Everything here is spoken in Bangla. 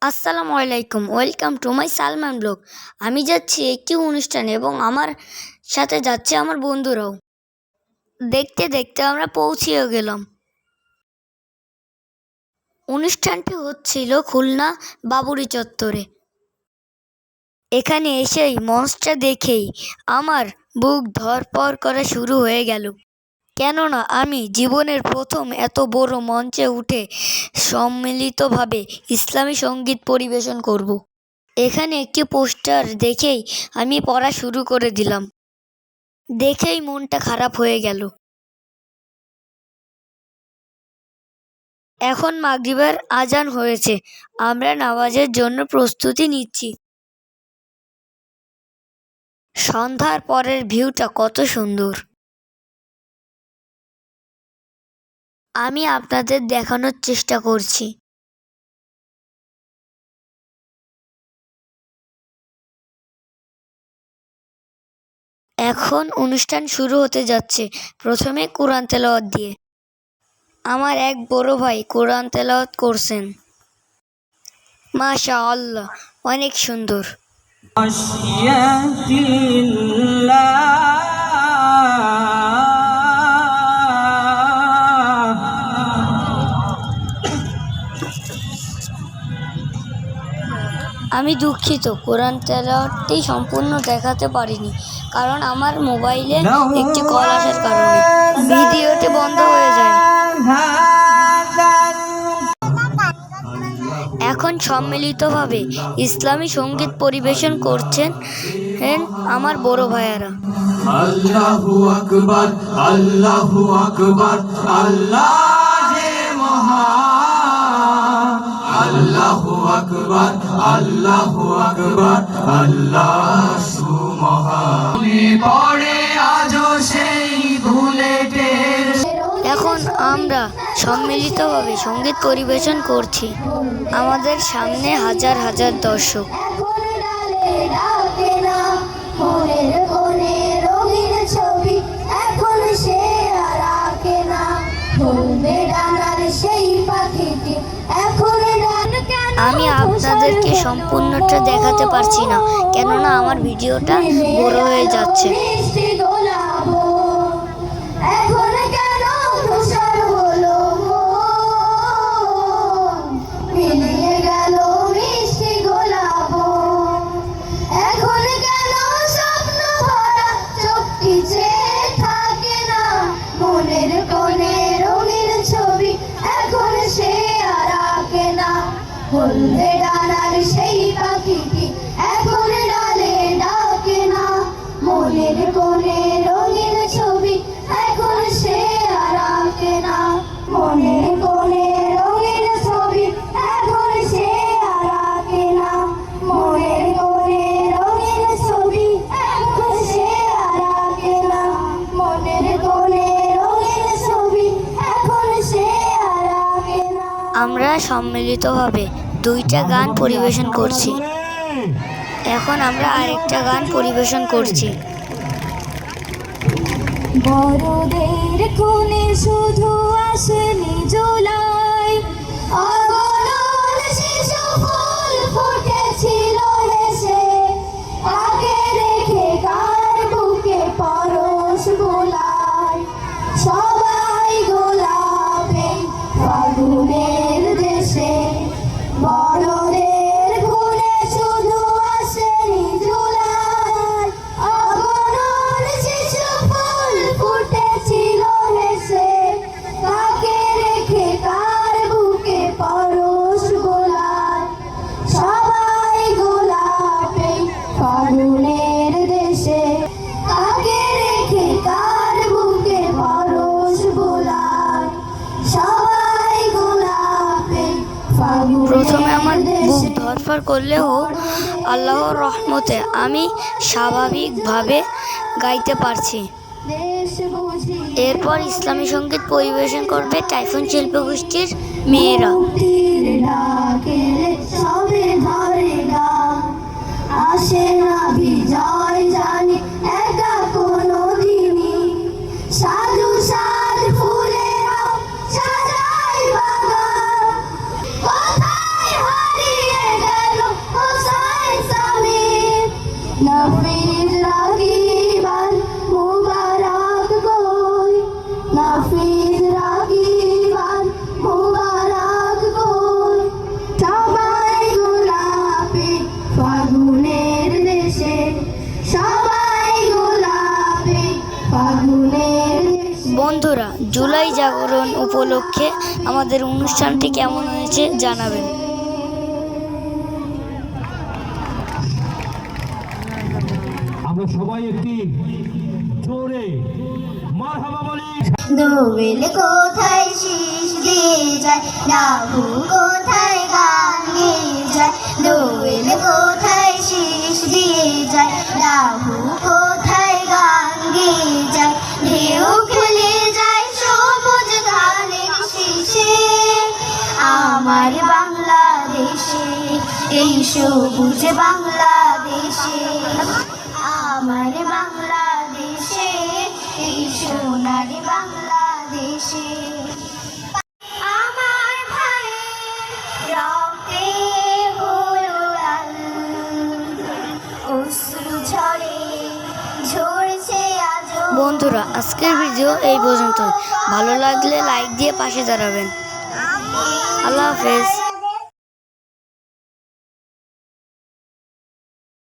আসসালামু আলাইকুম, welcome to my Salman blog. আমি যাচ্ছি একটি অনুষ্ঠানে এবং আমার সাথে যাচ্ছে আমার বন্ধুরাও। দেখতে দেখতে আমরা পৌঁছেও গেলাম। অনুষ্ঠানটি হচ্ছিল খুলনা বাবুরি চত্বরে। এখানে এসেই মঞ্চটা দেখেই আমার বুক ধড়ফড় করা শুরু হয়ে গেল, কেননা আমি জীবনের প্রথম এত বড় মঞ্চে উঠে সম্মিলিতভাবে ইসলামী সঙ্গীত পরিবেশন করব। এখানে একটি পোস্টার দেখেই আমি পড়া শুরু করে দিলাম। দেখেই মনটা খারাপ হয়ে গেল। এখন মাগরিবের আজান হয়েছে, আমরা নামাজের জন্য প্রস্তুতি নিচ্ছি। সন্ধ্যার পরের ভিউটা কত সুন্দর, আমি আপনাদের দেখানোর চেষ্টা করছি। এখন অনুষ্ঠান শুরু হতে যাচ্ছে, প্রথমে কোরআন তেলাওয়াত দিয়ে। আমার এক বড় ভাই কোরআন তেলাওয়াত করছেন। মাশাআল্লাহ, অনেক সুন্দর। আমি দুঃখিত, কোরআন তেলাওয়াতটি সম্পূর্ণ দেখাতে পারিনি, কারণ আমার মোবাইলে একটি কল আসার কারণে ভিডিওটি বন্ধ হয়ে যায়। এখন সম্মিলিতভাবে ইসলামী সঙ্গীত পরিবেশন করছেন আমার বড় ভাইয়ারা। আল্লাহু আকবার, আল্লাহু আকবার, আল্লাহ যে মহান। আল্লাহু আকবার, আল্লাহু আকবার, আল্লাহ সুমহান। পড়ে আজও সেই বুলেটের। এখন আমরা সম্মিলিতভাবে সঙ্গীত পরিবেশন করছি। আমাদের সামনে হাজার হাজার দর্শক। আমি আপনাদেরকে সম্পূর্ণটা দেখাতে পারছি না, কেননা আমার ভিডিওটা বড় হয়ে যাচ্ছে। হলদে ডানার সেই পাখিটি এখন ডালে ডাকে না, মনের কোণে রঙিন ছবি এখন সে আর আঁকে না। মনের কোণে রঙিন ছবি এখন সে আর আঁকে না, মনের কোণে রঙিন ছবি এখন সে আর আঁকে না, মনের কোণে রঙিন ছবি এখন সে আর আঁকে না। আমরা সম্মিলিতভাবে দুইটা গান পরিবেশন করছি। এখন আমরা আরেকটা গান পরিবেশন করছি। বড়দের কোণে শুধু আসেনি জুলাই, অগণন শিশু ফুল ফুটেছিল হেসে, তাকে রেখে কার বুকে পরশ গোলায়, সবাই গোলাপে ফাগুনের দেশে। বড়দের কোণে শুধু আসেনি জুলাই, অগণন শিশু ফুল ফুটেছিল হেসে, তাকে রেখে কার বুকে পরশ গোলায়, সবাই গোলাপে ফাগুনের দেশে, তাকে রেখে কার বুকে পরশ গোলায়, সবাই গোলাপে ফাগুনের। প্রথমে আমার বুক ধড়ফড় করলেও আল্লাহর রহমতে আমি স্বাভাবিকভাবে গাইতে পারছি। এরপর ইসলামী সঙ্গীত পরিবেশন করবে টাইফুন শিল্পগোষ্ঠীর মেয়েরা। আসে না বিজয় জানি একা কোনো দিনই, সাধু সাধ ফুলেরাও সাজাই বাগান, কোথায় হারিয়ে জুলাই জাগরণ উপলক্ষে আমাদের অনুষ্ঠানটি কেমন হয়েছে জানাবেন। আমরা সবাই একটি জোরে মারহাবা বলি। দোয়েল কোথায় শীষ দিয়ে যায়, রাহু কোথায় গান গেয়ে যায়। দোয়েল কোথায় শীষ দিয়ে যায়, রাহু কোথায় গান গেয়ে যায়। ঢেউ খেলে যায় সবুজ ধানের শীষে, আমার বাংলাদেশে, এই সবুজ বাংলাদেশে। আমার বাংলাদেশে, এই সোনার বাংলাদেশে। আমার ভাইয়ের রক্তে হলো লাল, অশ্রু ঝরে ঝরছে আজ। বন্ধুরা, আজকের ভিডিও এই পর্যন্ত। ভালো লাগলে লাইক দিয়ে পাশে দাঁড়াবেন। আল্লাহ হাফেজ।